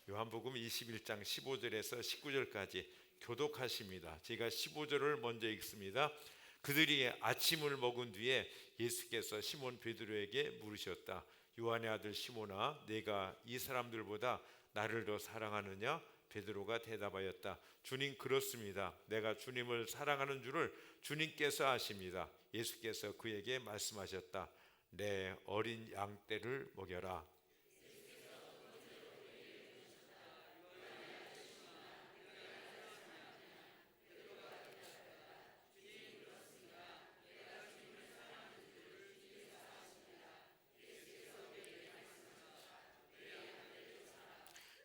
요한복음 21장 15절에서 19절까지 교독하십니다. 제가 15절을 먼저 읽습니다. 그들이 아침을 먹은 뒤에 예수께서 시몬 베드로에게 물으셨다. 요한의 아들 시몬아, 내가 이 사람들보다 나를 더 사랑하느냐? 베드로가 대답하였다. 주님, 그렇습니다. 내가 주님을 사랑하는 줄을 주님께서 아십니다. 예수께서 그에게 말씀하셨다. 내 어린 양떼를 먹여라.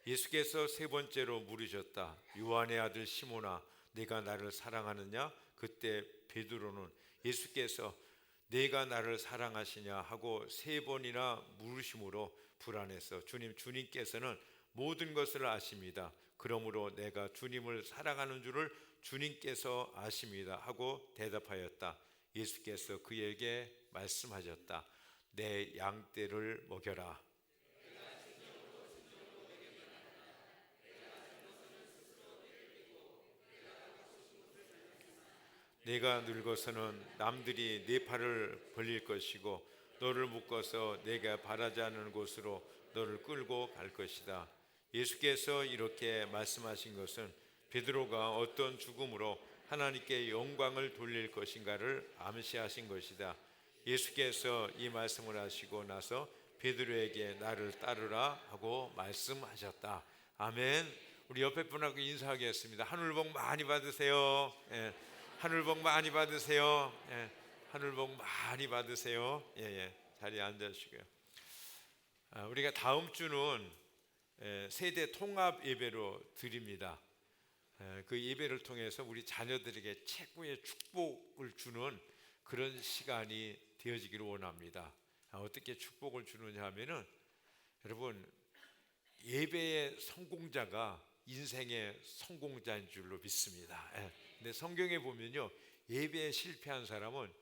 예수께서 세 번째로 물으셨다. 요한의 아들 시몬아, 네가 나를 사랑하느냐? 그때 베드로는 예수께서 네가 나를 사랑하시냐 하고 세 번이나 물으심으로 불안했어. 주님께서는 모든 것을 아십니다. 그러므로 내가 주님을 사랑하는 줄을 주님께서 아십니다 하고 대답하였다. 예수께서 그에게 말씀하셨다. 내 양떼를 먹여라. 내가 늙어서는 남들이 네 팔을 벌릴 것이고 너를 묶어서 내가 바라지 않는 곳으로 너를 끌고 갈 것이다. 예수께서 이렇게 말씀하신 것은 베드로가 어떤 죽음으로 하나님께 영광을 돌릴 것인가를 암시하신 것이다. 예수께서 이 말씀을 하시고 나서 베드로에게 나를 따르라 하고 말씀하셨다. 아멘. 우리 옆에 분하고 인사하겠습니다. 하늘 복 많이 받으세요. 하늘 복 많이 받으세요. 하늘 복 많이 받으세요. 자리에 앉으시고요. 우리가 다음 주는 세대 통합 예배로 드립니다. 그 예배를 통해서 우리 자녀들에게 최고의 축복을 주는 그런 시간이 되어지기를 원합니다. 어떻게 축복을 주느냐 하면은, 여러분, 예배의 성공자가 인생의 성공자인 줄로 믿습니다. 근데 성경에 보면요, 예배에 실패한 사람은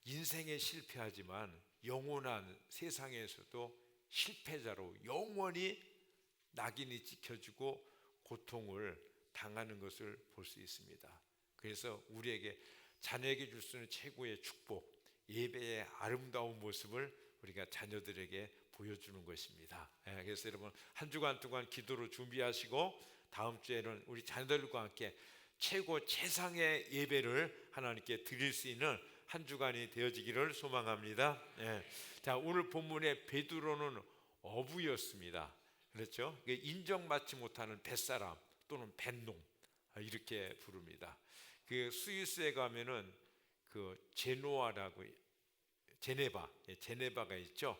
인생에 실패하지만 영원한 세상에서도 실패자로 영원히 낙인이 찍혀지고 고통을 당하는 것을 볼 수 있습니다. 그래서 우리에게, 자녀에게 줄 수 있는 최고의 축복, 예배의 아름다운 모습을 우리가 자녀들에게 보여주는 것입니다. 그래서 여러분, 한 주간 동안 기도로 준비하시고 다음 주에는 우리 자녀들과 함께 최고 최상의 예배를 하나님께 드릴 수 있는 한 주간이 되어지기를 소망합니다. 자, 오늘 본문의 베드로는 어부였습니다. 그렇죠? 인정받지 못하는 뱃사람 또는 뱃놈, 이렇게 부릅니다. 그 스위스에 가면은 그 제노아라고, 제네바가 있죠.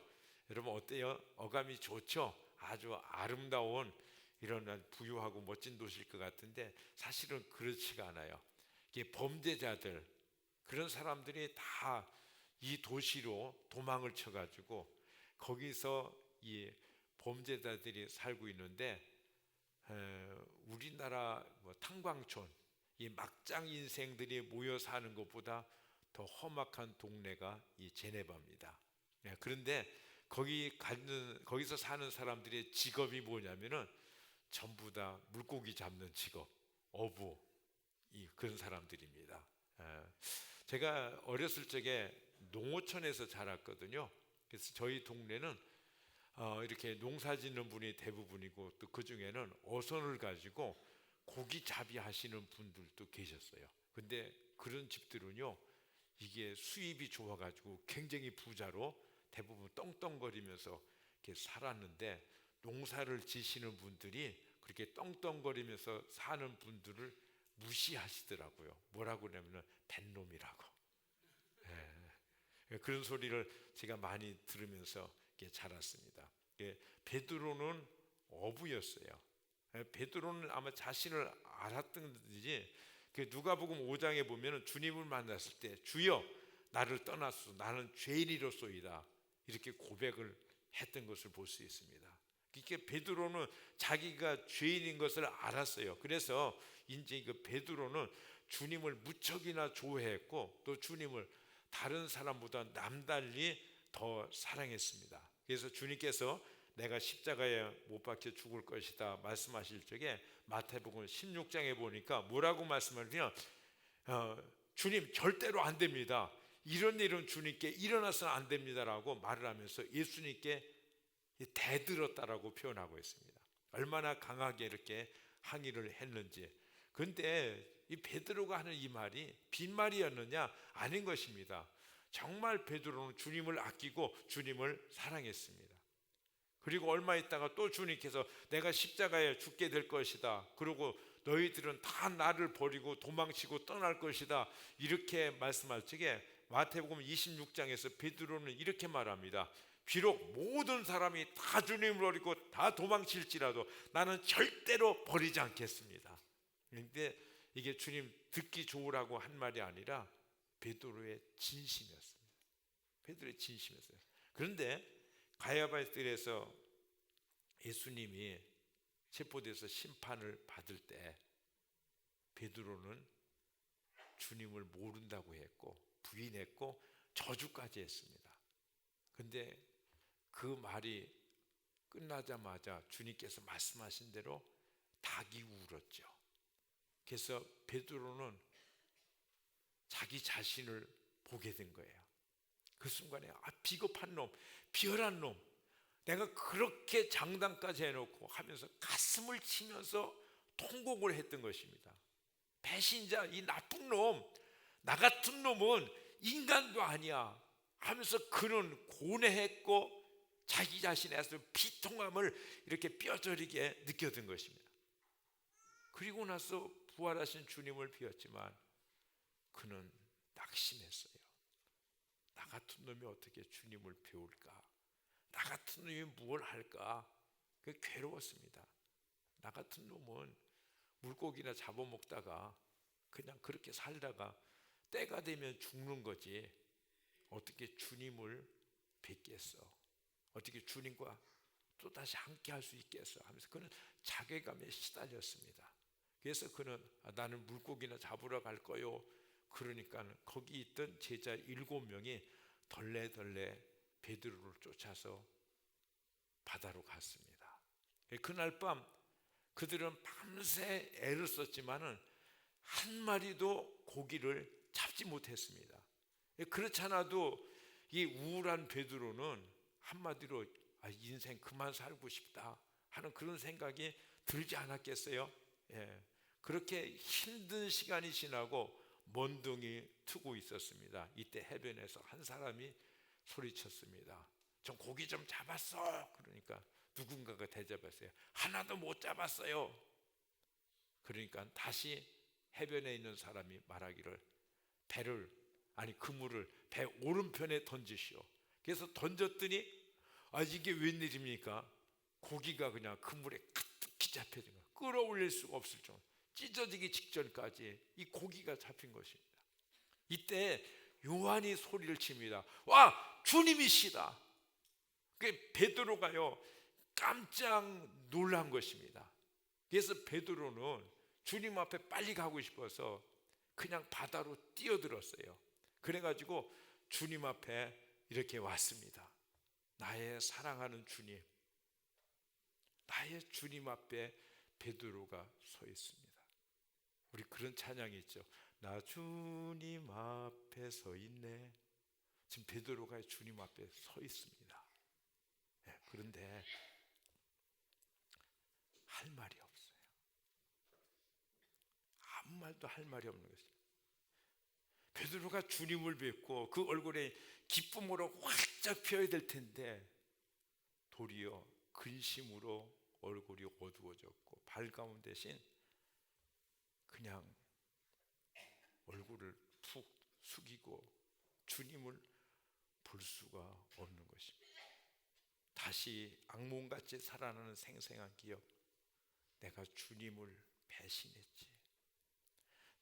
여러분 어때요? 어감이 좋죠? 아주 아름다운 이런 부유하고 멋진 도시일 것 같은데 사실은 그렇지가 않아요. 이게 범죄자들, 그런 사람들이 다 이 도시로 도망을 쳐가지고 거기서 이 범죄자들이 살고 있는데, 우리나라 탄광촌, 이 막장 인생들이 모여 사는 것보다 더 험악한 동네가 이 제네바입니다. 그런데 거기서 사는 사람들의 직업이 뭐냐면은 전부 다 물고기 잡는 직업, 어부, 그런 사람들입니다. 제가 어렸을 적에 농어촌에서 자랐거든요. 그래서 저희 동네는 이렇게 농사 짓는 분이 대부분이고, 또 그 중에는 어선을 가지고 고기잡이 하시는 분들도 계셨어요. 근데 그런 집들은요, 이게 수입이 좋아가지고 굉장히 부자로 대부분 떵떵거리면서 이렇게 살았는데, 농사를 지시는 분들이 그렇게 떵떵거리면서 사는 분들을 무시하시더라고요. 뭐라고 그러냐면 뱃놈이라고. 그런 소리를 제가 많이 들으면서 자랐습니다. 베드로는 어부였어요. 베드로는 아마 자신을 알았던지, 누가복음 5장에 보면 주님을 만났을 때 주여 나를 떠났소, 나는 죄인이로소이다, 이렇게 고백을 했던 것을 볼 수 있습니다. 그러니까 베드로는 자기가 죄인인 것을 알았어요. 그래서 이제 그 베드로는 주님을 무척이나 좋아했고, 또 주님을 다른 사람보다 남달리 더 사랑했습니다. 그래서 주님께서 내가 십자가에 못 박혀 죽을 것이다 말씀하실 적에 마태복음 16장에 보니까 뭐라고 말씀하냐면 주님 절대로 안 됩니다. 이런 일은 주님께 일어나서는 안 됩니다라고 말을 하면서 예수님께 대들었다라고 표현하고 있습니다. 얼마나 강하게 이렇게 항의를 했는지. 그런데 이 베드로가 하는 이 말이 빈말이었느냐? 아닌 것입니다. 정말 베드로는 주님을 아끼고 주님을 사랑했습니다. 그리고 얼마 있다가 또 주님께서 내가 십자가에 죽게 될 것이다, 그리고 너희들은 다 나를 버리고 도망치고 떠날 것이다, 이렇게 말씀할 적에 마태복음 26장에서 베드로는 이렇게 말합니다. 비록 모든 사람이 다 주님을 버리고 다 도망칠지라도 나는 절대로 버리지 않겠습니다. 그런데 이게 주님 듣기 좋으라고 한 말이 아니라 베드로의 진심이었습니다. 베드로의 진심이었어요. 그런데 가야바의 뜰에서 예수님이 체포돼서 심판을 받을 때 베드로는 주님을 모른다고 했고 부인했고 저주까지 했습니다. 그런데 그 말이 끝나자마자 주님께서 말씀하신 대로 닭이 울었죠. 그래서 베드로는 자기 자신을 보게 된 거예요. 그 순간에 비겁한 놈, 비열한 놈, 내가 그렇게 장담까지 해놓고 하면서 가슴을 치면서 통곡을 했던 것입니다. 배신자, 이 나쁜 놈, 나 같은 놈은 인간도 아니야 하면서 그는 고뇌했고 자기 자신의 비통함을 이렇게 뼈저리게 느꼈던 것입니다. 그리고 나서 부활하신 주님을 비웠지만 그는 낙심했어요. 나 같은 놈이 어떻게 주님을 배울까? 나 같은 놈이 무엇을 할까? 괴로웠습니다. 나 같은 놈은 물고기나 잡아먹다가 그냥 그렇게 살다가 때가 되면 죽는 거지 어떻게 주님을 뵙겠어? 어떻게 주님과 또다시 함께 할 수 있겠어? 하면서 그는 자괴감에 시달렸습니다. 그래서 그는 나는 물고기나 잡으러 갈 거요. 그러니까 거기 있던 제자 7명이 덜레덜레 베드로를 쫓아서 바다로 갔습니다. 그날 밤 그들은 밤새 애를 썼지만은 한 마리도 고기를 잡지 못했습니다. 그렇지 않아도 이 우울한 베드로는 한마디로 인생 그만 살고 싶다 하는 그런 생각이 들지 않았겠어요? 그렇게 힘든 시간이 지나고 먼둥이 트고 있었습니다. 이때 해변에서 한 사람이 소리쳤습니다. 좀 고기 좀 잡았어. 그러니까 누군가가 대답했어요. 하나도 못 잡았어요. 그러니까 다시 해변에 있는 사람이 말하기를 그물을 배 오른편에 던지시오. 그래서 던졌더니 이게 웬일입니까? 고기가 그냥 그물에 가득히 잡혀진 거예요. 끌어올릴 수가 없을 정도, 찢어지기 직전까지 이 고기가 잡힌 것입니다. 이때 요한이 소리를 칩니다. 와, 주님이시다. 그 베드로가요 깜짝 놀란 것입니다. 그래서 베드로는 주님 앞에 빨리 가고 싶어서 그냥 바다로 뛰어들었어요. 그래가지고 주님 앞에 이렇게 왔습니다. 나의 사랑하는 주님, 나의 주님 앞에 베드로가 서 있습니다. 우리 그런 찬양이 있죠. 나 주님 앞에 서 있네. 지금 베드로가 주님 앞에 서 있습니다. 그런데 할 말이 없어요. 아무 말도 할 말이 없는 것이죠. 베드로가 주님을 뵙고 그 얼굴에 기쁨으로 활짝 피어야 될 텐데 도리어 근심으로 얼굴이 어두워졌고 밝아온 대신 그냥 얼굴을 푹 숙이고 주님을 볼 수가 없는 것입니다. 다시 악몽같이 살아나는 생생한 기억. 내가 주님을 배신했지.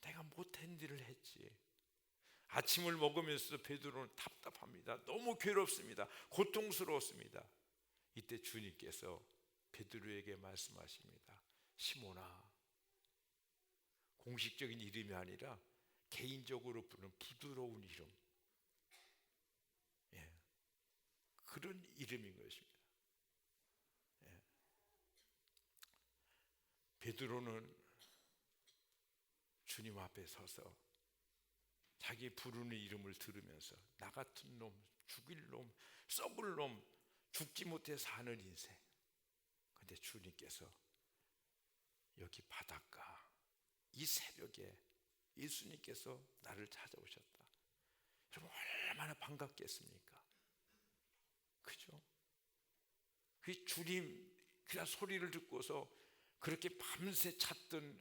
내가 못한 일을 했지. 아침을 먹으면서 베드로는 답답합니다. 너무 괴롭습니다. 고통스러웠습니다. 이때 주님께서 베드로에게 말씀하십니다. 시몬아, 공식적인 이름이 아니라 개인적으로 부르는 부드러운 이름, 그런 이름인 것입니다. 베드로는 주님 앞에 서서 자기 부르는 이름을 들으면서 나 같은 놈, 죽일 놈, 썩을 놈, 죽지 못해 사는 인생. 근데 주님께서 여기 바닷가 이 새벽에 예수님께서 나를 찾아오셨다. 여러분 얼마나 반갑겠습니까? 그죠? 그 주님 그냥 소리를 듣고서 그렇게 밤새 찾던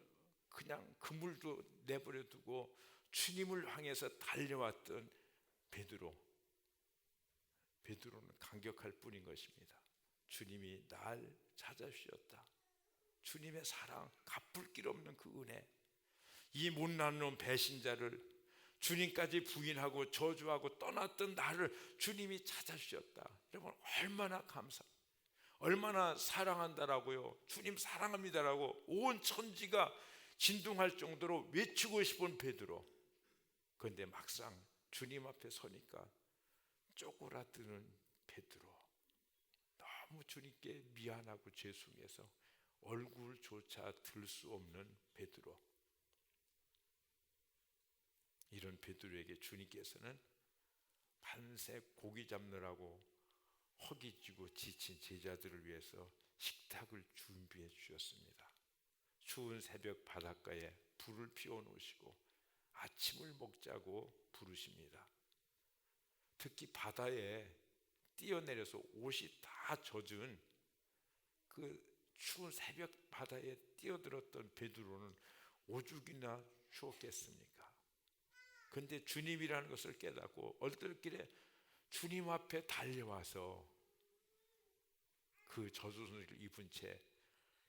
그냥 그물도 내버려 두고 주님을 향해서 달려왔던 베드로는 감격할 뿐인 것입니다. 주님이 날 찾아주셨다. 주님의 사랑, 갚을 길 없는 그 은혜, 이 못난 놈 배신자를 주님까지 부인하고 저주하고 떠났던 나를 주님이 찾아주셨다. 여러분 얼마나 감사합니다. 얼마나 사랑한다라고요, 주님 사랑합니다라고 온 천지가 진동할 정도로 외치고 싶은 베드로. 그런데 막상 주님 앞에 서니까 쪼그라드는 베드로, 너무 주님께 미안하고 죄송해서 얼굴조차 들 수 없는 베드로. 이런 베드로에게 주님께서는 밤새 고기 잡느라고 허기지고 지친 제자들을 위해서 식탁을 준비해 주셨습니다. 추운 새벽 바닷가에 불을 피워 놓으시고 아침을 먹자고 부르십니다. 특히 바다에 뛰어내려서 옷이 다 젖은 그 추운 새벽 바다에 뛰어들었던 베드로는 오죽이나 추웠겠습니까? 그런데 주님이라는 것을 깨닫고 얼떨결에 주님 앞에 달려와서 그 젖옷을 입은 채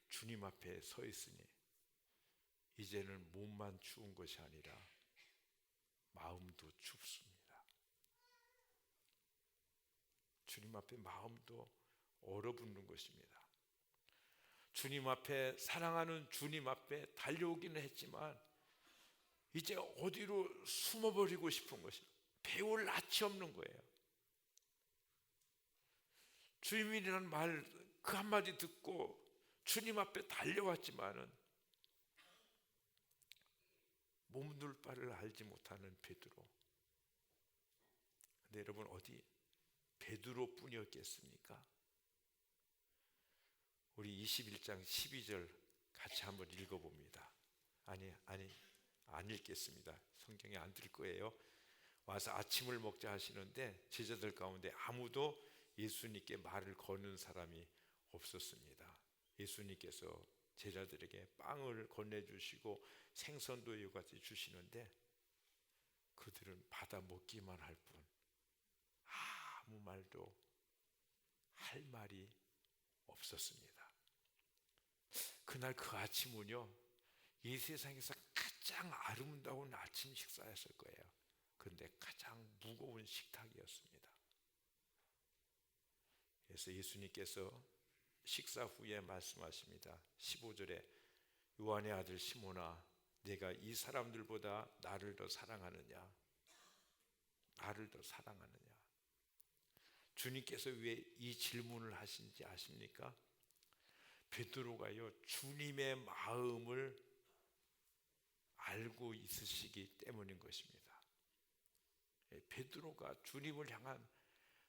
주님 앞에 서 있으니 이제는 몸만 추운 것이 아니라 마음도 춥습니다. 주님 앞에 마음도 얼어붙는 것입니다. 주님 앞에, 사랑하는 주님 앞에 달려오기는 했지만 이제 어디로 숨어버리고 싶은 것입니다. 배울 낯이 없는 거예요. 주님이라는 말 그 한마디 듣고 주님 앞에 달려왔지만은 몸둘 바를 알지 못하는 베드로. 근데 여러분 어디 베드로뿐이었겠습니까? 우리 21장 12절 같이 한번 읽어봅니다. 안 읽겠습니다. 성경에 안 들 거예요. 와서 아침을 먹자 하시는데 제자들 가운데 아무도 예수님께 말을 거는 사람이 없었습니다. 예수님께서 제자들에게 빵을 건네주시고 생선도 이같이 주시는데 그들은 받아 먹기만 할 뿐 아무 말도 할 말이 없었습니다. 그날 그 아침은요, 이 세상에서 가장 아름다운 아침 식사였을 거예요. 그런데 가장 무거운 식탁이었습니다. 그래서 예수님께서 식사 후에 말씀하십니다. 15절에 요한의 아들 시몬아, 내가 이 사람들보다 나를 더 사랑하느냐? 나를 더 사랑하느냐? 주님께서 왜 이 질문을 하신지 아십니까? 베드로가요, 주님의 마음을 알고 있으시기 때문인 것입니다. 베드로가 주님을 향한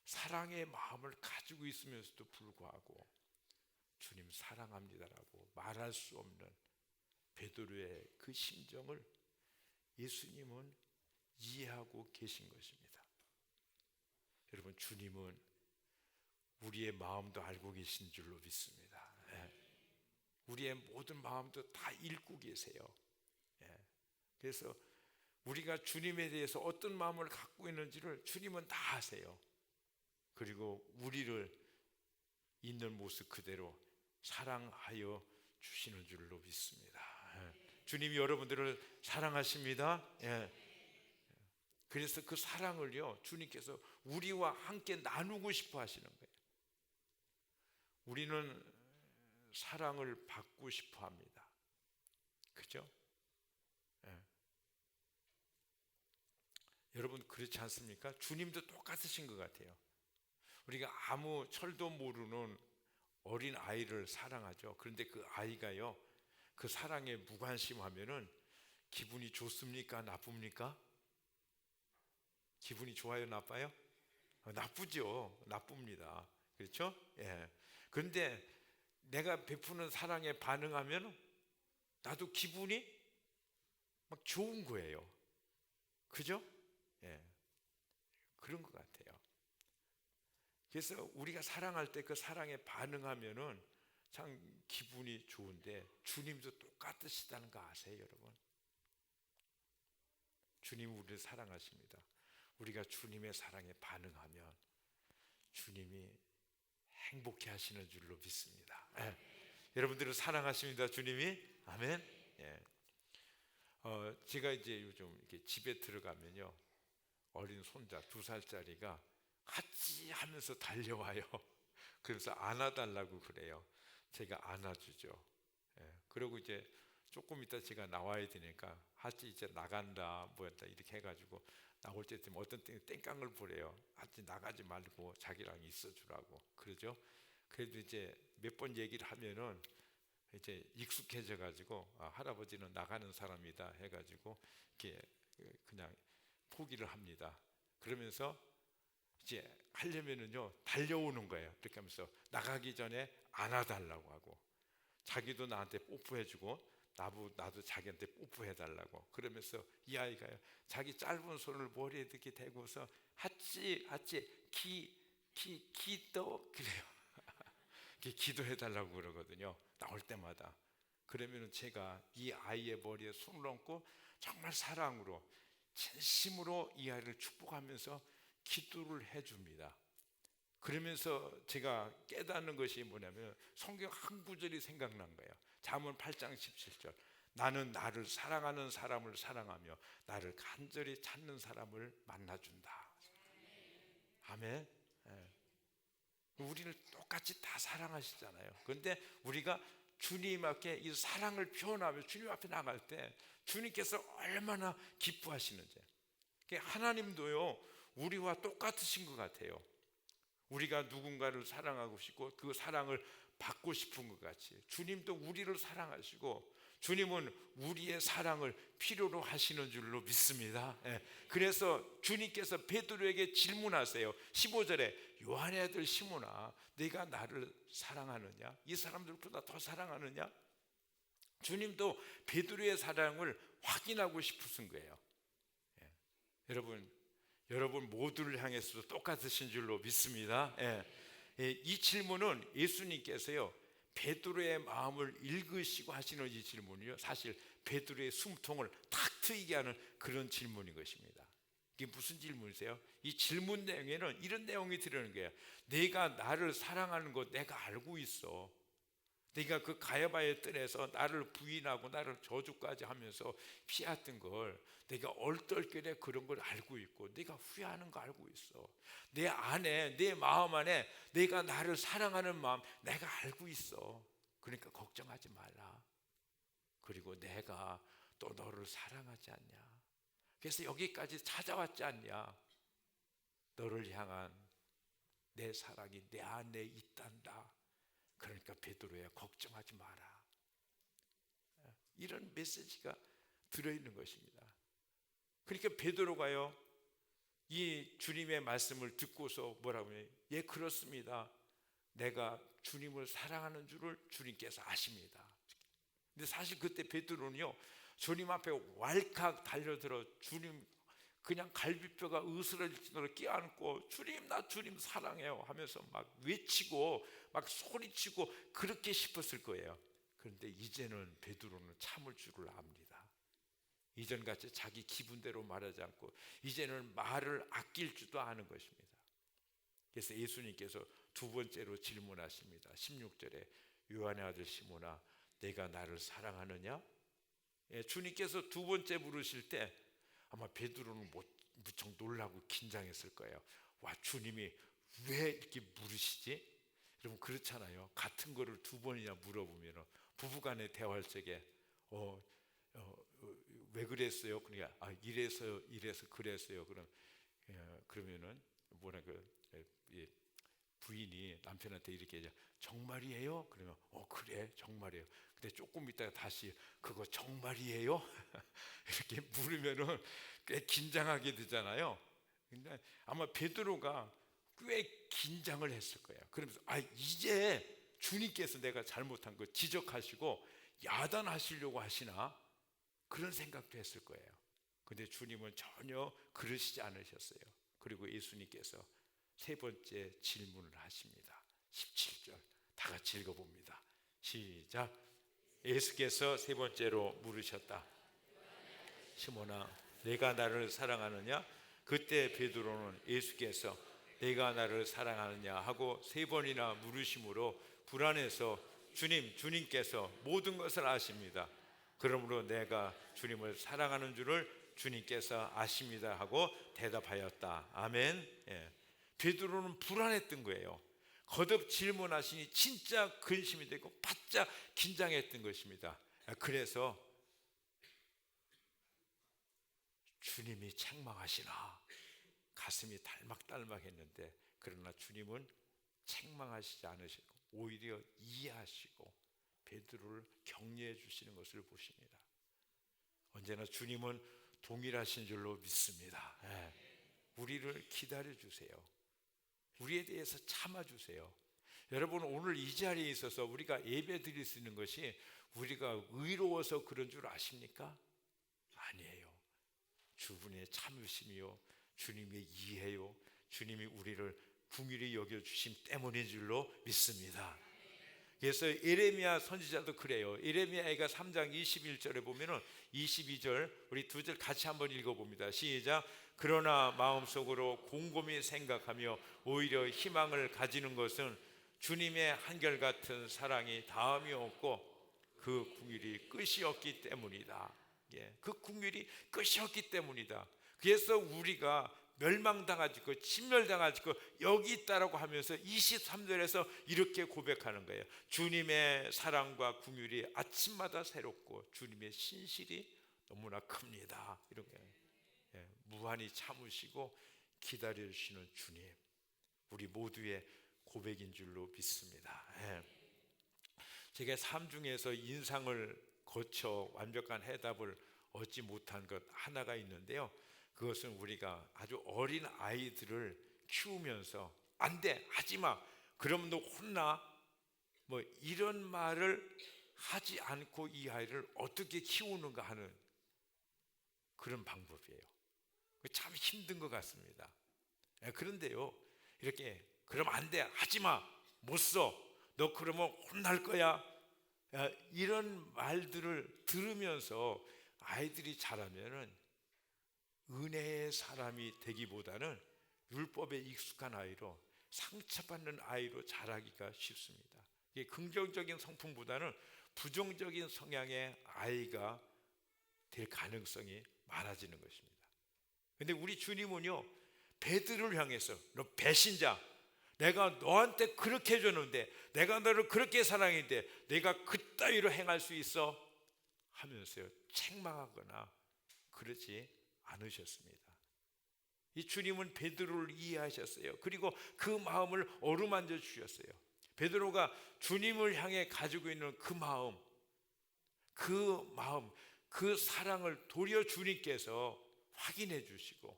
사랑의 마음을 가지고 있으면서도 불구하고 주님 사랑합니다라고 말할 수 없는 베드로의 그 심정을 예수님은 이해하고 계신 것입니다. 여러분, 주님은 우리의 마음도 알고 계신 줄로 믿습니다. 우리의 모든 마음도 다 읽고 계세요. 그래서 우리가 주님에 대해서 어떤 마음을 갖고 있는지를 주님은 다 아세요. 그리고 우리를 있는 모습 그대로 사랑하여 주시는 줄로 믿습니다. 주님이 여러분들을 사랑하십니다. 그래서 그 사랑을요, 주님께서 우리와 함께 나누고 싶어 하시는 거예요. 우리는 사랑을 받고 싶어 합니다. 그죠? 여러분 그렇지 않습니까? 주님도 똑같으신 것 같아요. 우리가 아무 철도 모르는 어린 아이를 사랑하죠. 그런데 그 아이가요, 그 사랑에 무관심하면은 기분이 좋습니까? 나쁩니까? 기분이 좋아요? 나빠요? 나쁘죠. 나쁩니다. 그렇죠? 예. 그런데 내가 베푸는 사랑에 반응하면 나도 기분이 막 좋은 거예요. 그죠? 예. 그런 것 같아요. 그래서 우리가 사랑할 때 그 사랑에 반응하면은 참 기분이 좋은데, 주님도 똑같으시다는 거 아세요, 여러분? 주님 우리를 사랑하십니다. 우리가 주님의 사랑에 반응하면 주님이 행복해 하시는 줄로 믿습니다. 예. 여러분들을 사랑하십니다, 주님이. 아멘. 예. 제가 이제 요즘 이렇게 집에 들어가면요, 어린 손자 2살짜리가 하찌 하면서 달려와요. 그래서 안아달라고 그래요. 제가 안아주죠. 예. 그리고 이제 조금 있다 제가 나와야 되니까 하찌 이제 나간다 뭐였다 이렇게 해가지고 나올 때 되면 어떤 때 땡깡을 부려요. 하찌 나가지 말고 자기랑 있어주라고 그러죠. 그래도 이제 몇 번 얘기를 하면은 이제 익숙해져 가지고 할아버지는 나가는 사람이다 해가지고 이렇게 그냥 포기를 합니다. 그러면서 이제 하려면은요 달려오는 거예요. 그렇게 하면서 나가기 전에 안아달라고 하고, 자기도 나한테 뽀뽀해주고 나도 자기한테 뽀뽀해달라고 그러면서 이 아이가요 자기 짧은 손을 머리에 이렇게 대고서 하찌 기도 그래요. 기도해달라고 그러거든요, 나올 때마다. 그러면 제가 이 아이의 머리에 손을 얹고 정말 사랑으로 진심으로 이 아이를 축복하면서 기도를 해줍니다. 그러면서 제가 깨닫는 것이 뭐냐면 성경 한 구절이 생각난 거예요. 잠언 8장 17절. 나는 나를 사랑하는 사람을 사랑하며 나를 간절히 찾는 사람을 만나준다. 아멘. 예. 우리를 똑같이 다 사랑하시잖아요. 그런데 우리가 주님 앞에 이 사랑을 표현하며 주님 앞에 나갈 때 주님께서 얼마나 기뻐하시는지. 하나님도요 우리와 똑같으신 것 같아요. 우리가 누군가를 사랑하고 싶고 그 사랑을 받고 싶은 것 같이 주님도 우리를 사랑하시고 주님은 우리의 사랑을 필요로 하시는 줄로 믿습니다. 예. 그래서 주님께서 베드로에게 질문하세요. 15절에 요한의 아들 시몬아, 네가 나를 사랑하느냐? 이 사람들보다 더 사랑하느냐? 주님도 베드로의 사랑을 확인하고 싶으신 거예요. 예. 여러분 모두를 향해서도 똑같으신 줄로 믿습니다. 예. 이 질문은 예수님께서요 베드로의 마음을 읽으시고 하시는 이 질문이요 사실 베드로의 숨통을 탁 트이게 하는 그런 질문인 것입니다. 이게 무슨 질문이세요? 이 질문 내용에는 이런 내용이 들어있는 거예요. 내가 나를 사랑하는 거 내가 알고 있어. 네가 그 가야바의 뜰에서 나를 부인하고 나를 저주까지 하면서 피했던 걸 내가 얼떨결에 그런 걸 알고 있고 네가 후회하는 거 알고 있어. 내 안에 내 마음 안에 네가 나를 사랑하는 마음 내가 알고 있어. 그러니까 걱정하지 말라. 그리고 내가 또 너를 사랑하지 않냐. 그래서 여기까지 찾아왔지 않냐. 너를 향한 내 사랑이 내 안에 있단다. 그러니까 베드로야 걱정하지 마라. 이런 메시지가 들어있는 것입니다. 그러니까 베드로가요 이 주님의 말씀을 듣고서 뭐라고 해요? 예 그렇습니다. 내가 주님을 사랑하는 줄을 주님께서 아십니다. 근데 사실 그때 베드로는요 주님 앞에 왈칵 달려들어 주님 그냥 갈비뼈가 으스러질 정도로 끼안고 주님 나 주님 사랑해요 하면서 막 외치고 막 소리치고 그렇게 싶었을 거예요. 그런데 이제는 베드로는 참을 줄을 압니다. 이전같이 자기 기분대로 말하지 않고 이제는 말을 아낄 줄도 아는 것입니다. 그래서 예수님께서 두 번째로 질문하십니다. 16절에 요한의 아들 시몬아 내가 나를 사랑하느냐? 예, 주님께서 두 번째 물으실 때 아마 베드로는 무척 놀라고 긴장했을 거예요. 와 주님이 왜 이렇게 물으시지? 여러분 그렇잖아요. 같은 거를 두 번이나 물어보면 부부간에 대화할 적에 왜 그랬어요? 그러니까 이래서 그랬어요. 그러면은 뭐라 부인이 남편한테 이렇게 이제 정말이에요? 그러면 그래 정말이에요. 근데 조금 있다가 다시 그거 정말이에요? 이렇게 물으면은 꽤 긴장하게 되잖아요. 근데 아마 베드로가 꽤 긴장을 했을 거예요. 그러면서 이제 주님께서 내가 잘못한 거 지적하시고 야단하시려고 하시나 그런 생각도 했을 거예요. 근데 주님은 전혀 그러시지 않으셨어요. 그리고 예수님께서 세 번째 질문을 하십니다. 17절 다 같이 읽어봅니다. 시작. 예수께서 세 번째로 물으셨다. 시몬아, 내가 나를 사랑하느냐? 그때 베드로는 예수께서 내가 나를 사랑하느냐 하고 세 번이나 물으심으로 불안해서 주님께서 모든 것을 아십니다. 그러므로 내가 주님을 사랑하는 줄을 주님께서 아십니다 하고 대답하였다. 아멘. 예. 베드로는 불안했던 거예요. 거듭 질문하시니 진짜 근심이 되고 바짝 긴장했던 것입니다. 그래서 주님이 책망하시나 가슴이 달막달막했는데 그러나 주님은 책망하시지 않으시고 오히려 이해하시고 베드로를 격려해 주시는 것을 보십니다. 언제나 주님은 동일하신 줄로 믿습니다. 우리를 기다려 주세요. 우리에 대해서 참아 주세요. 여러분, 오늘 이 자리에 있어서 우리가 예배 드릴 수 있는 것이 우리가 의로워서 그런 줄 아십니까? 아니에요. 주분의 참으심이요, 주님의 이해요, 주님이 우리를 긍휼히 여겨주심 때문인 줄로 믿습니다. 그래서 예레미야 선지자도 그래요. 예레미야가 3장 21절에 보면은 22절 우리 두 절 같이 한번 읽어봅니다. 시작. 그러나 마음속으로 곰곰이 생각하며 오히려 희망을 가지는 것은 주님의 한결같은 사랑이 다음이 없고 그 긍휼이 끝이 없기 때문이다. 그 긍휼이 끝이 없기 때문이다. 그래서 우리가 멸망당하지고 진멸당하지고 여기 있다라고 하면서 23절에서 이렇게 고백하는 거예요. 주님의 사랑과 긍휼이 아침마다 새롭고 주님의 신실이 너무나 큽니다. 이런 거예요. 무한히 참으시고 기다려주시는 주님, 우리 모두의 고백인 줄로 믿습니다. 제가 삶 중에서 인상을 거쳐 완벽한 해답을 얻지 못한 것 하나가 있는데요, 그것은 우리가 아주 어린 아이들을 키우면서 안 돼, 하지마, 그러면 너 혼나, 뭐 이런 말을 하지 않고 이 아이를 어떻게 키우는가 하는 그런 방법이에요. 참 힘든 것 같습니다. 그런데요, 이렇게 그러면 안 돼, 하지마, 못 써, 너 그러면 혼날 거야, 이런 말들을 들으면서 아이들이 자라면은 은혜의 사람이 되기보다는 율법에 익숙한 아이로, 상처받는 아이로 자라기가 쉽습니다. 이게 긍정적인 성품보다는 부정적인 성향의 아이가 될 가능성이 많아지는 것입니다. 그런데 우리 주님은요, 베드로를 향해서 너 배신자, 내가 너한테 그렇게 해줬는데, 내가 너를 그렇게 사랑했는데 내가 그따위로 행할 수 있어? 하면서요, 책망하거나 그러지 않으셨습니다. 이 주님은 베드로를 이해하셨어요. 그리고 그 마음을 어루만져 주셨어요. 베드로가 주님을 향해 가지고 있는 그 마음, 그 사랑을 도리어 주님께서 확인해 주시고,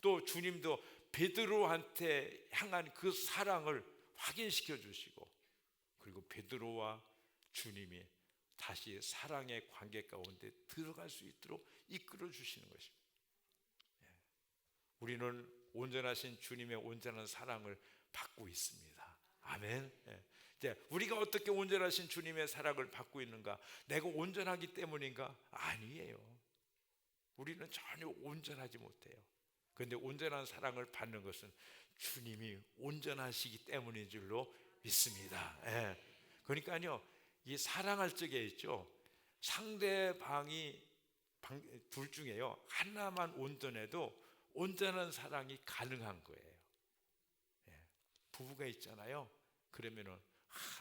또 주님도 베드로한테 향한 그 사랑을 확인시켜 주시고, 그리고 베드로와 주님이 다시 사랑의 관계 가운데 들어갈 수 있도록 이끌어 주시는 것입니다. 우리는 온전하신 주님의 온전한 사랑을 받고 있습니다. 아멘. 이제 우리가 어떻게 온전하신 주님의 사랑을 받고 있는가? 내가 온전하기 때문인가? 아니에요. 우리는 전혀 온전하지 못해요. 그런데 온전한 사랑을 받는 것은 주님이 온전하시기 때문인 줄로 믿습니다. 그러니까요, 이 사랑할 적에 있죠, 상대방이 둘 중에요 하나만 온전해도 온전한 사랑이 가능한 거예요. 부부가 있잖아요. 그러면은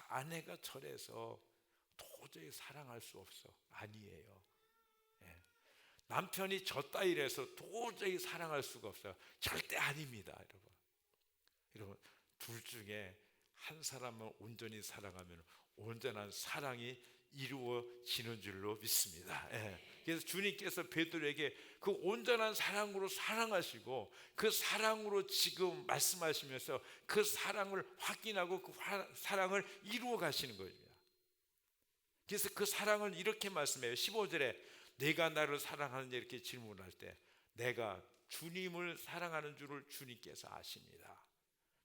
아내가 저래서 도저히 사랑할 수 없어. 아니에요. 남편이 졌다 이래서 도저히 사랑할 수가 없어요. 절대 아닙니다, 여러분. 둘 중에 한 사람을 온전히 사랑하면 온전한 사랑이 이루어지는 줄로 믿습니다. 예. 그래서 주님께서 베드로에게 그 온전한 사랑으로 사랑하시고 그 사랑으로 지금 말씀하시면서 그 사랑을 확인하고 그 사랑을 이루어 가시는 거예요. 그래서 그 사랑을 이렇게 말씀해요. 15절에 내가 나를 사랑하느냐 이렇게 질문할 때 내가 주님을 사랑하는 줄을 주님께서 아십니다.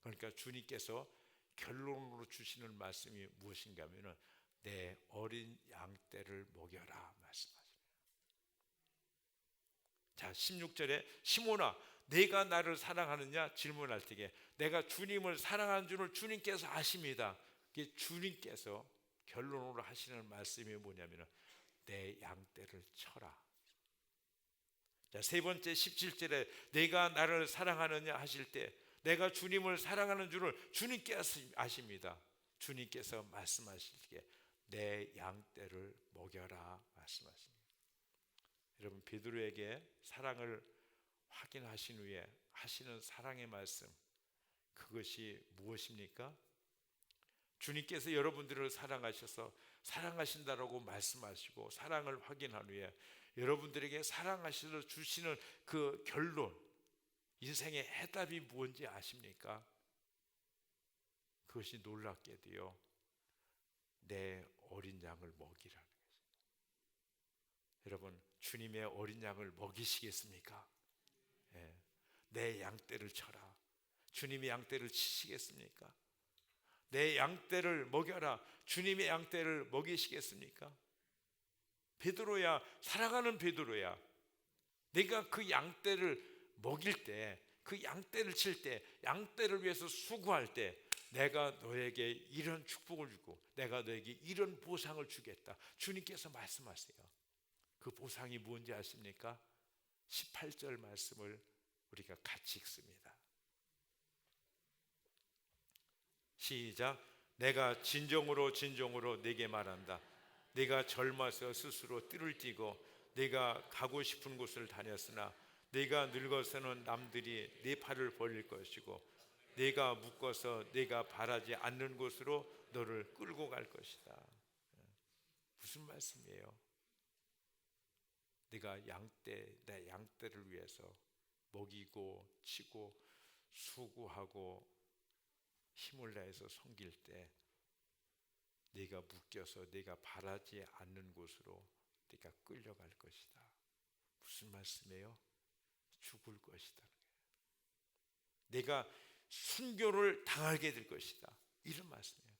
그러니까 주님께서 결론으로 주시는 말씀이 무엇인가 하면은 내 어린 양떼를 먹여라 말씀하시네요. 자, 16절에 시몬아 내가 나를 사랑하느냐 질문할 때에 내가 주님을 사랑하는 줄을 주님께서 아십니다. 이게 주님께서 결론으로 하시는 말씀이 뭐냐면 내 양떼를 쳐라. 자, 세 번째 17절에 내가 나를 사랑하느냐 하실 때 내가 주님을 사랑하는 줄을 주님께서 아십니다. 주님께서 말씀하시기에 내 양떼를 먹여라 말씀하십니다. 여러분 베드로에게 사랑을 확인하신 후에 하시는 사랑의 말씀 그것이 무엇입니까? 주님께서 여러분들을 사랑하셔서 사랑하신다라고 말씀하시고 사랑을 확인한 후에 여러분들에게 사랑하셔서 주시는 그 결론 인생의 해답이 무엇인지 아십니까? 그것이 놀랍게도요 내 어린 양을 먹이라는 것입니다. 여러분 주님의 어린 양을 먹이시겠습니까? 예. 내 양떼를 쳐라. 주님의 양떼를 치시겠습니까? 내 양떼를 먹여라. 주님의 양떼를 먹이시겠습니까? 베드로야, 사랑하는 베드로야, 내가 그 양떼를 먹일 때, 그 양떼를 칠 때, 양떼를 위해서 수고할 때 내가 너에게 이런 축복을 주고 내가 너에게 이런 보상을 주겠다. 주님께서 말씀하세요. 그 보상이 뭔지 아십니까? 18절 말씀을 우리가 같이 읽습니다. 시작. 내가 진정으로 네게 말한다. 네가 젊어서 스스로 뜰을 띠고 네가 가고 싶은 곳을 다녔으나 네가 늙어서는 남들이 네 팔을 벌릴 것이고 네가 묶어서 네가 바라지 않는 곳으로 너를 끌고 갈 것이다. 무슨 말씀이에요? 네가 내 양떼를 위해서 먹이고 치고 수고하고 힘을 다해서 섬길 때 네가 묶여서 네가 바라지 않는 곳으로 네가 끌려갈 것이다. 무슨 말씀이에요? 죽을 것이다. 네가 순교를 당하게 될 것이다. 이런 말씀이에요.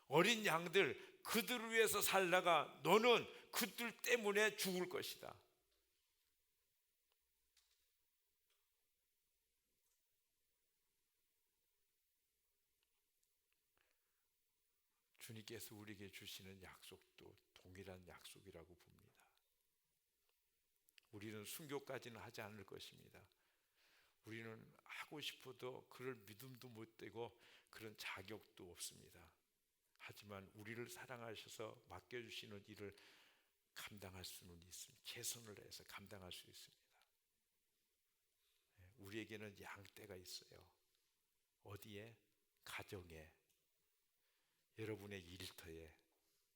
어린 양들 그들을 위해서 살다가 너는 그들 때문에 죽을 것이다. 주님께서 우리에게 주시는 약속도 동일한 약속이라고 봅니다. 우리는 순교까지는 하지 않을 것입니다. 우리는 하고 싶어도 그럴 믿음도 못 되고 그런 자격도 없습니다. 하지만 우리를 사랑하셔서 맡겨주시는 일을 감당할 수는 있습니다. 최선을 다해서 감당할 수 있습니다. 우리에게는 양떼가 있어요. 어디에? 가정에, 여러분의 일터에,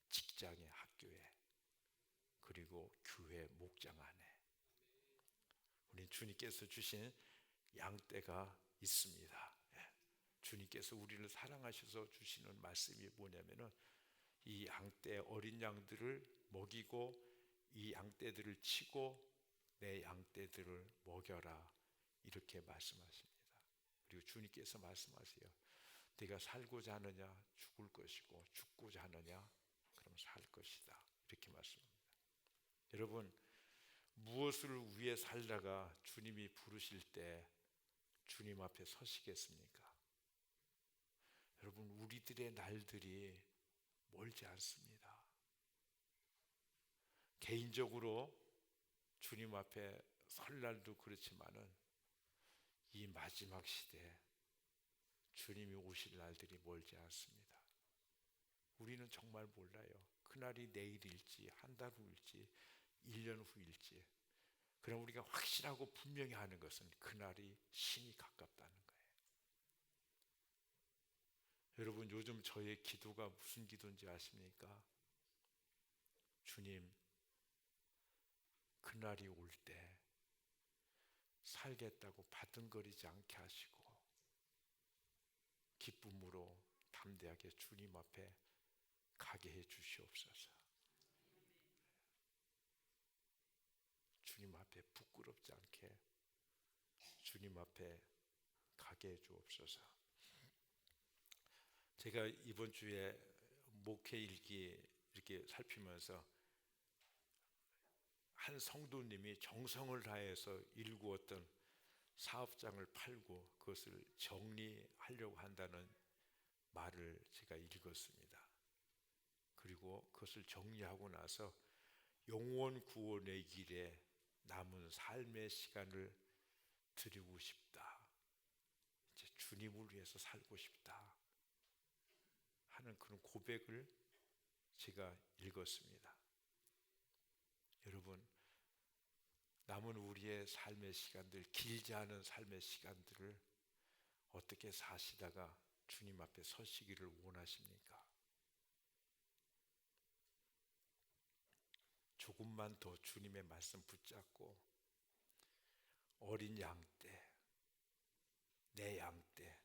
직장에, 학교에, 그리고 교회 목장 안에 우리 주님께서 주신 양떼가 있습니다. 주님께서 우리를 사랑하셔서 주시는 말씀이 뭐냐면은 이 양떼 어린 양들을 먹이고 이 양떼들을 치고 내 양떼들을 먹여라 이렇게 말씀하십니다. 그리고 주님께서 말씀하세요. 네가 살고자 하느냐 죽을 것이고 죽고자 하느냐 그럼 살 것이다 이렇게 말씀합니다. 여러분 무엇을 위해 살다가 주님이 부르실 때 주님 앞에 서시겠습니까? 여러분 우리들의 날들이 멀지 않습니다. 개인적으로 주님 앞에 설 날도 그렇지만은 이 마지막 시대에 주님이 오실 날들이 멀지 않습니다. 우리는 정말 몰라요. 그날이 내일일지 한 달 후일지 1년 후일지. 그럼 우리가 확실하고 분명히 하는 것은 그날이 신이 가깝다는 거예요. 여러분, 요즘 저의 기도가 무슨 기도인지 아십니까? 주님, 그날이 올 때 살겠다고 바둥거리지 않게 하시고 기쁨으로 담대하게 주님 앞에 가게 해 주시옵소서. 주님 앞에 부끄럽지 않게 주님 앞에 가게 해 주옵소서. 제가 이번 주에 목회 일기 이렇게 살피면서 한 성도님이 정성을 다해서 일구었던 사업장을 팔고 그것을 정리하려고 한다는 말을 제가 읽었습니다. 그리고 그것을 정리하고 나서 영원 구원의 길에 남은 삶의 시간을 드리고 싶다. 이제 주님을 위해서 살고 싶다 하는 그런 고백을 제가 읽었습니다. 여러분, 남은 우리의 삶의 시간들, 길지 않은 삶의 시간들을 어떻게 사시다가 주님 앞에 서시기를 원하십니까? 조금만 더 주님의 말씀 붙잡고 어린 양떼, 내 양떼,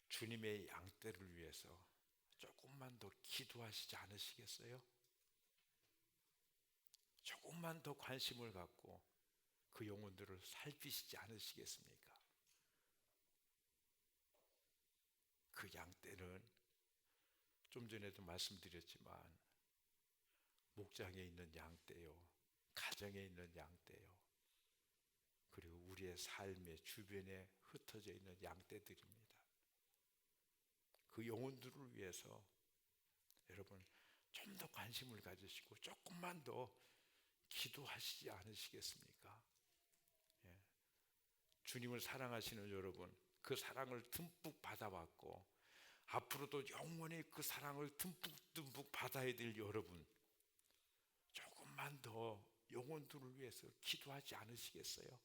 주님의 양떼를 위해서 조금만 더 기도하시지 않으시겠어요? 조금만 더 관심을 갖고 그 영혼들을 살피시지 않으시겠습니까? 그 양떼는 좀 전에도 말씀드렸지만 목장에 있는 양떼요, 가정에 있는 양떼요, 그리고 우리의 삶의 주변에 흩어져 있는 양떼들입니다. 그 영혼들을 위해서 여러분 좀 더 관심을 가지시고 조금만 더 기도하시지 않으시겠습니까? 예. 주님을 사랑하시는 여러분, 그 사랑을 듬뿍 받아봤고 앞으로도 영원히 그 사랑을 듬뿍 받아야 될 여러분, 조금만 더 영혼들을 위해서 기도하지 않으시겠어요?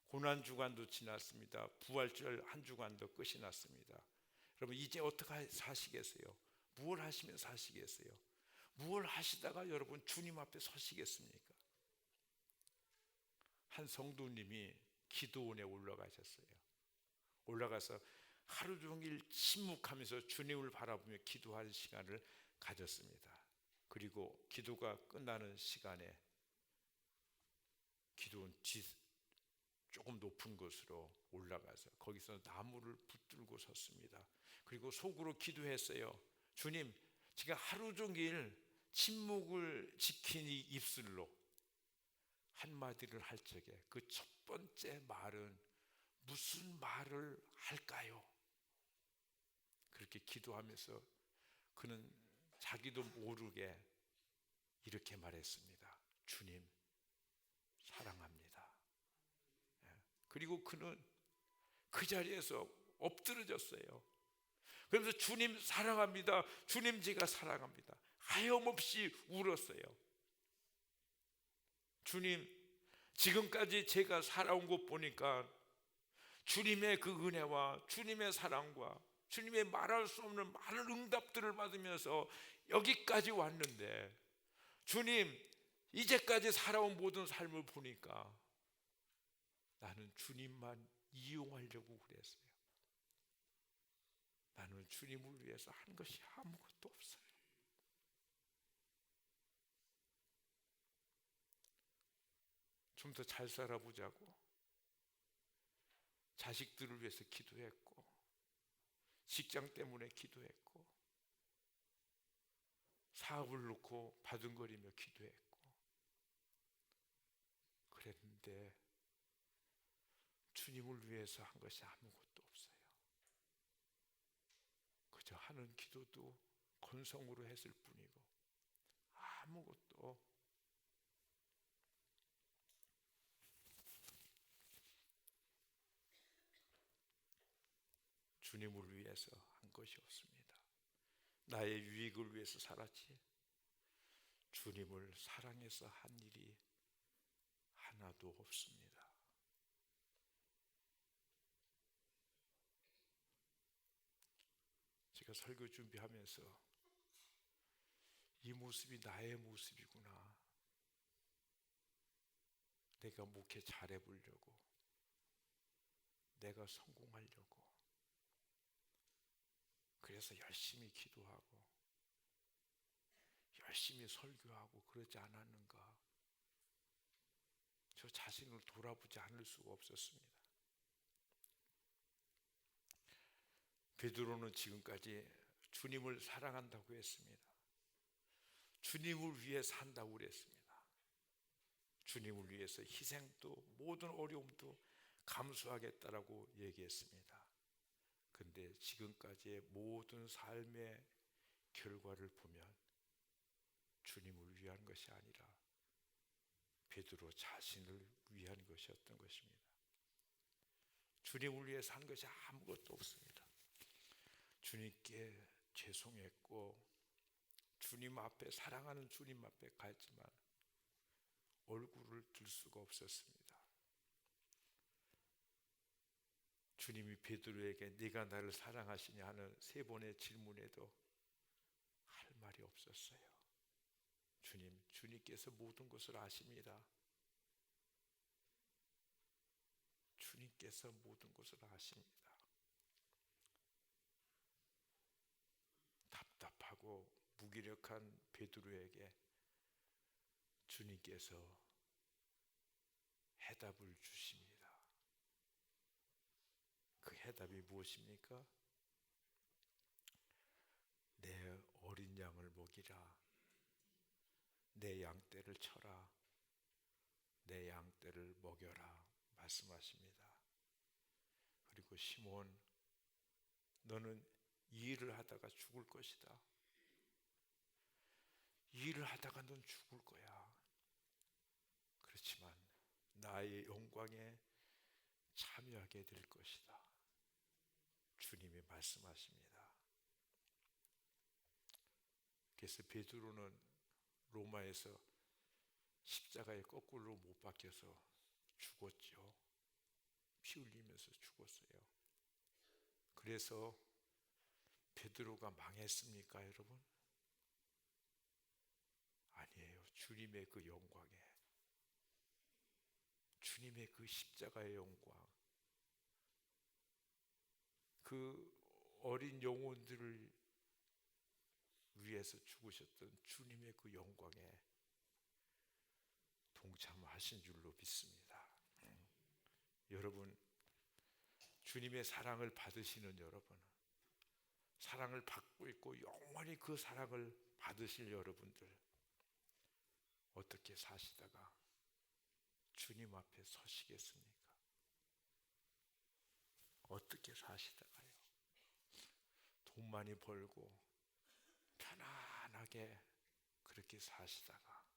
고난주간도 지났습니다. 부활절 한 주간도 끝이 났습니다. 여러분, 이제 어떻게 사시겠어요? 무엇을 하시면 사시겠어요? 무엇을 하시다가 여러분 주님 앞에 서시겠습니까? 한 성도님이 기도원에 올라가셨어요. 올라가서 하루 종일 침묵하면서 주님을 바라보며 기도하는 시간을 가졌습니다. 그리고 기도가 끝나는 시간에 기도원 조금 높은 곳으로 올라가서 거기서 나무를 붙들고 섰습니다. 그리고 속으로 기도했어요. 주님, 제가 하루 종일 침묵을 지킨 이 입술로 한마디를 할 적에 그 첫 번째 말은 무슨 말을 할까요? 그렇게 기도하면서 그는 자기도 모르게 이렇게 말했습니다. 주님, 사랑합니다. 그리고 그는 그 자리에서 엎드러졌어요. 그러면서 주님 사랑합니다. 주님 제가 사랑합니다. 하염없이 울었어요. 주님, 지금까지 제가 살아온 것 보니까 주님의 그 은혜와 주님의 사랑과 주님의 말할 수 없는 많은 응답들을 받으면서 여기까지 왔는데 주님, 이제까지 살아온 모든 삶을 보니까 나는 주님만 이용하려고 그랬어요. 나는 주님을 위해서 한 것이 아무것도 없어요. 좀 더 잘 살아보자고 자식들을 위해서 기도했고, 직장 때문에 기도했고, 사업을 놓고 바둥거리며 기도했고, 그랬는데 주님을 위해서 한 것이 아무것도 없어요. 그저 하는 기도도 건성으로 했을 뿐이고 아무것도. 주님을 위해서 한 것이 없습니다. 나의 유익을 위해서 살았지 주님을 사랑해서 한 일이 하나도 없습니다. 제가 설교 준비하면서 이 모습이 나의 모습이구나. 내가 목회 잘해보려고, 내가 성공하려고, 그래서 열심히 기도하고 열심히 설교하고 그러지 않았는가. 저 자신을 돌아보지 않을 수가 없었습니다. 베드로는 지금까지 주님을 사랑한다고 했습니다. 주님을 위해 산다고 그랬습니다. 주님을 위해서 희생도 모든 어려움도 감수하겠다라고 얘기했습니다. 근데 지금까지의 모든 삶의 결과를 보면 주님을 위한 것이 아니라 베드로 자신을 위한 것이었던 것입니다. 주님을 위해 산 것이 아무것도 없습니다. 주님께 죄송했고 주님 앞에, 사랑하는 주님 앞에 갔지만 얼굴을 들 수가 없었습니다. 주님이 베드로에게 네가 나를 사랑하시냐 하는 3번의 질문에도 할 말이 없었어요. 주님께서 모든 것을 아십니다. 주님께서 모든 것을 아십니다. 답답하고 무기력한 베드로에게 주님께서 해답을 주십니다. 그 해답이 무엇입니까? 내 어린 양을 먹이라, 내 양떼를 쳐라, 내 양떼를 먹여라 말씀하십니다. 그리고 시몬, 너는 이 일을 하다가 죽을 것이다. 이 일을 하다가 넌 죽을 거야. 그렇지만 나의 영광에 참여하게 될 것이다. 주님이 말씀하십니다. 그래서 베드로는 로마에서 십자가에 거꾸로 못 박혀서 죽었죠. 피 흘리면서 죽었어요. 그래서 베드로가 망했습니까, 여러분? 아니에요. 주님의 그 영광에, 주님의 그 십자가의 영광, 그 어린 영혼들을 위해서 죽으셨던 주님의 그 영광에 동참하신 줄로 믿습니다. 여러분, 주님의 사랑을 받으시는 여러분, 사랑을 받고 있고 영원히 그 사랑을 받으실 여러분들, 어떻게 사시다가 주님 앞에 서시겠습니까? 어떻게 사시다가요? 돈 많이 벌고 편안하게 그렇게 사시다가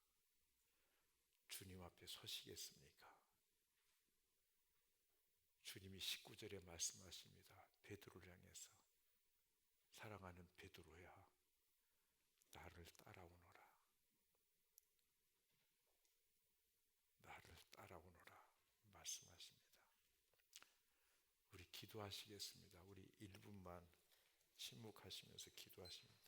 주님 앞에 서시겠습니까? 주님이 19절에 말씀하십니다. 베드로를 향해서, 사랑하는 베드로야, 나를 따라오너라. 나를 따라오너라 말씀하십니다. 우리 기도하시겠습니다. 우리 1분만 침묵하시면서 기도하십니다.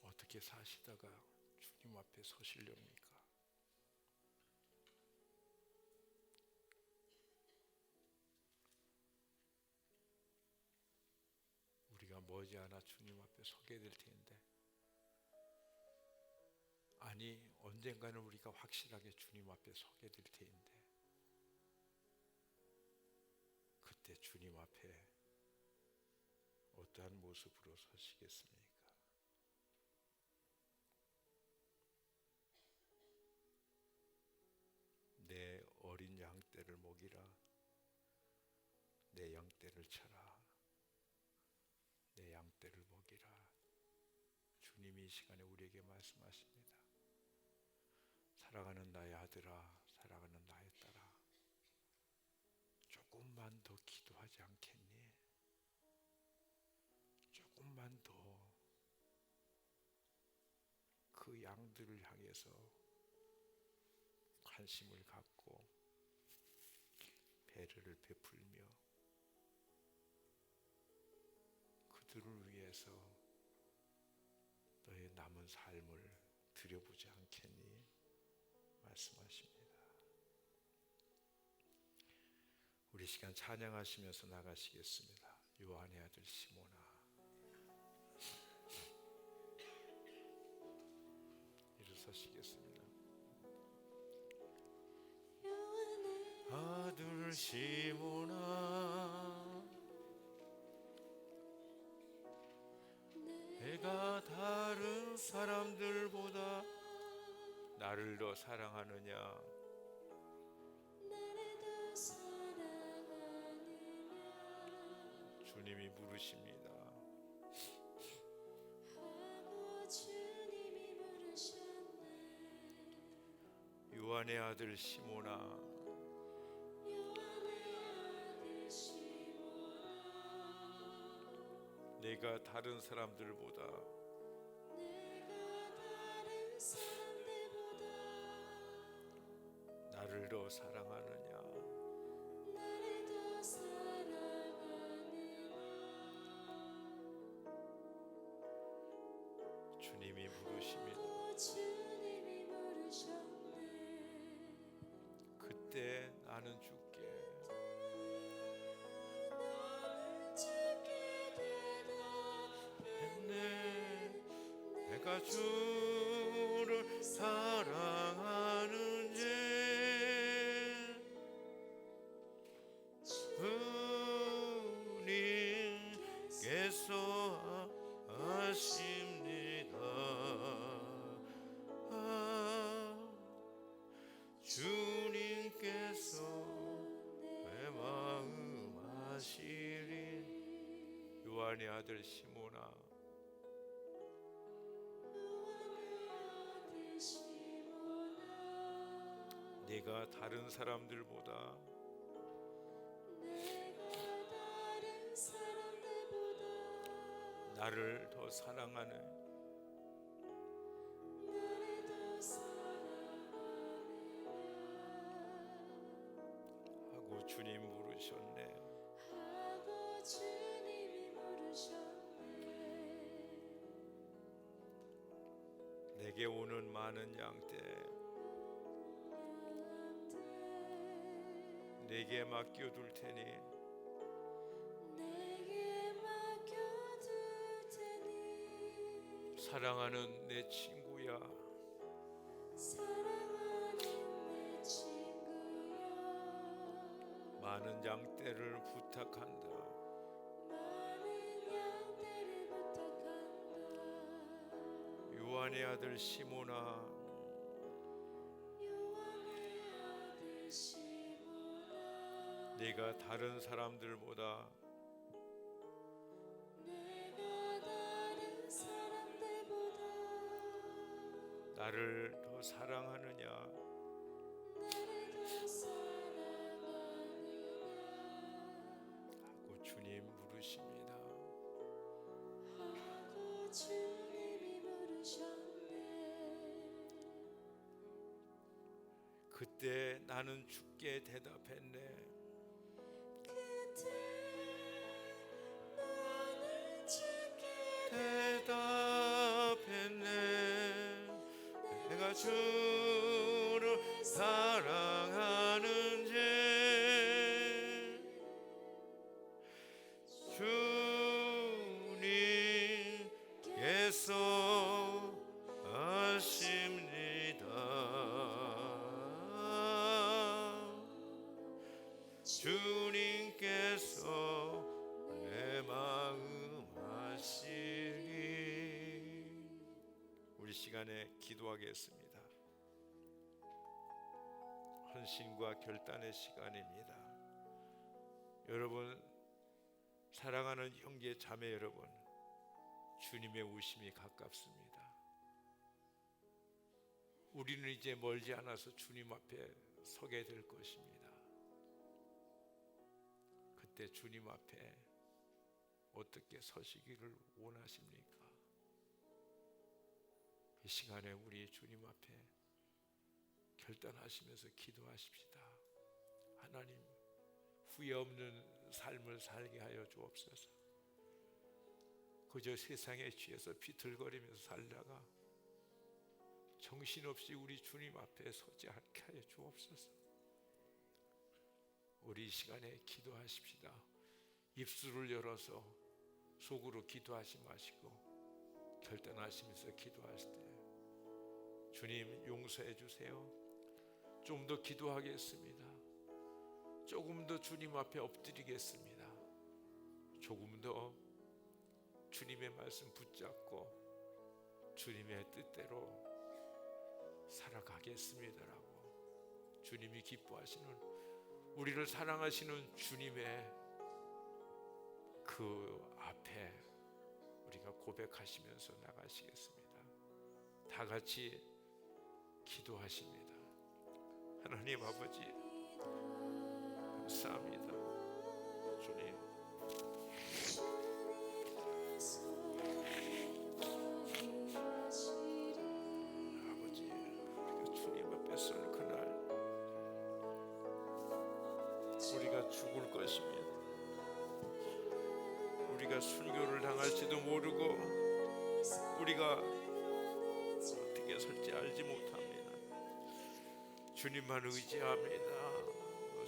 어떻게 사시다가 주님 앞에 서시렵니까? 우리가 머지않아 주님 앞에 서게 될 텐데, 아니 언젠가는 우리가 확실하게 주님 앞에 서게 될 텐데, 그때 주님 앞에 어떠한 모습으로 서시겠습니까? 내 어린 양떼를 먹이라, 내 양떼를 쳐라, 내 양떼를 먹이라. 주님이 이 시간에 우리에게 말씀하십니다. 사랑하는 나의 아들아, 사랑하는 나의 딸아, 조금만 더 기도하지 않겠니? 조금만 더 그 양들을 향해서 관심을 갖고 배려를 베풀며 그들을 위해서 너의 남은 삶을 드려보지 않겠니? 말씀하십니다. 우리 시간 찬양하시면서 나가시겠습니다. 요한의 아들 시몬아, 일어서시겠습니다. 아들 시몬아, 내가 다른 사람들보다 나를 더 사랑하느냐? 주님이 부르십니다. 요한의 아들 시몬아, 내가 다른 사람들보다 나를 더 사랑하느냐? 주님이 부르십니다. 그때 나는 죽게 했네. 내가 주를 사랑하는지 주님께서 아십니다. 주님께서 내 마음 아시리. 요한의 아들 시몬아, 네가 다른 사람들보다 나를 더 사랑하는 하고 주님 부르셨네. 내게 오는 많은 양떼 내게 맡겨둘 테니 사랑하는 내 친구야, 많은 양떼를 부탁한다. 요한의 아들 시몬아, 네가 다른 사람들보다 나를 더 사랑하느냐? 하고 주님 부르십니다. 그때 나는 주께 대답했네. 대답했네. 내가 주를 사랑하는지 주님께서 아십니다. 주님께서 내 마음 아시니. 우리 시간에 기도하겠습니다. 헌신과 결단의 시간입니다. 여러분, 사랑하는 형제 자매 여러분, 주님의 오심이 가깝습니다. 우리는 이제 멀지 않아서 주님 앞에 서게 될 것입니다. 그때 주님 앞에 어떻게 서시기를 원하십니까? 이 시간에 우리 주님 앞에 결단하시면서 기도하십시다. 하나님, 후회 없는 삶을 살게 하여 주옵소서. 그저 세상에 취해서 비틀거리면서 살다가 정신없이 우리 주님 앞에 서지 않게 하여 주옵소서. 우리 이 시간에 기도하십시다. 입술을 열어서 속으로 기도하지 마시고 결단하시면서 기도하실 때 주님 용서해 주세요. 좀 더 기도하겠습니다. 조금 더 주님 앞에 엎드리겠습니다. 조금 더 주님의 말씀 붙잡고 주님의 뜻대로 살아가겠습니다라고 주님이 기뻐하시는, 우리를 사랑하시는 주님의 그 앞에 우리가 고백하시면서 나가시겠습니다. 다 같이 기도하십니다. 하나님 아버지, 감사합니다. 주님, 아버지, 우리가 주님 앞에 설 그날 우리가 죽을 것입니다. 우리가 순교를 당할지도 모르고 우리가 어떻게 설지 알지 못합니다. 주님만 의지합니다.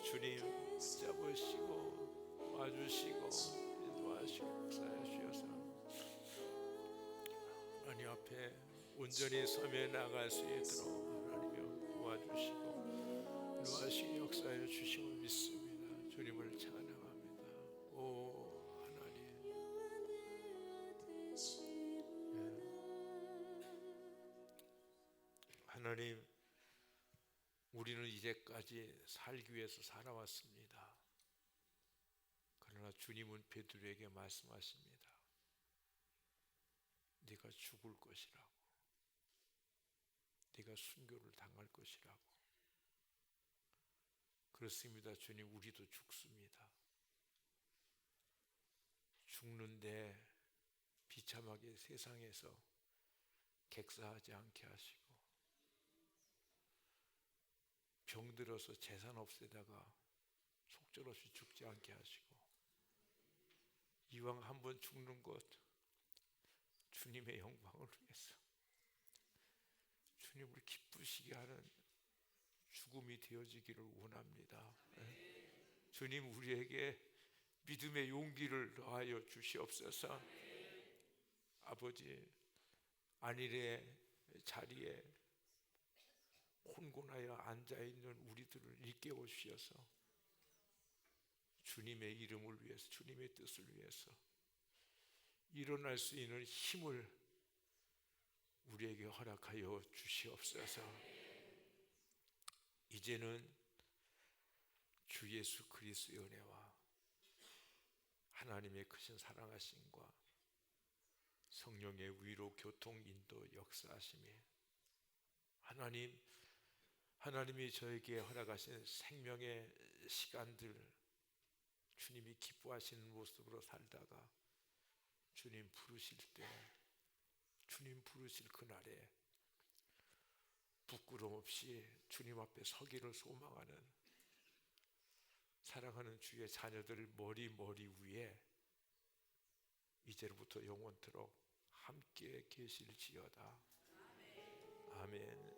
주님 붙잡으시고 와주시고 인도하시고 역사해 주셔서 하나님 앞에 온전히 섬에 나갈 수 있도록 하나님이 도와주시고 인도하시고 역사해 주시고 믿습니다. 주님을 찬양합니다. 오 하나님, 하나님, 우리는 이제까지 살기 위해서 살아왔습니다. 그러나 주님은 베드로에게 말씀하십니다. 네가 죽을 것이라고, 네가 순교를 당할 것이라고. 그렇습니다. 주님, 우리도 죽습니다. 죽는데 비참하게 세상에서 객사하지 않게 하시고, 병들어서 재산 없애다가 속절없이 죽지 않게 하시고, 이왕 한번 죽는 것 주님의 영광을 위해서 주님을 기쁘시게 하는 죽음이 되어지기를 원합니다. 주님, 우리에게 믿음의 용기를 더하여 주시옵소서. 아버지, 안일의 자리에 혼곤하여 앉아있는 우리들을 일깨워 주셔서 주님의 이름을 위해서, 주님의 뜻을 위해서 일어날 수 있는 힘을 우리에게 허락하여 주시옵소서. 이제는 주 예수 그리스도의 은혜와 하나님의 크신 사랑하심과 성령의 위로 교통 인도 역사하심이, 하나님이 저에게 허락하신 생명의 시간들 주님이 기뻐하시는 모습으로 살다가 주님 부르실 때, 주님 부르실 그날에 부끄럼 없이 주님 앞에 서기를 소망하는 사랑하는 주의 자녀들 머리 위에 이제로부터 영원토록 함께 계실지어다. 아멘.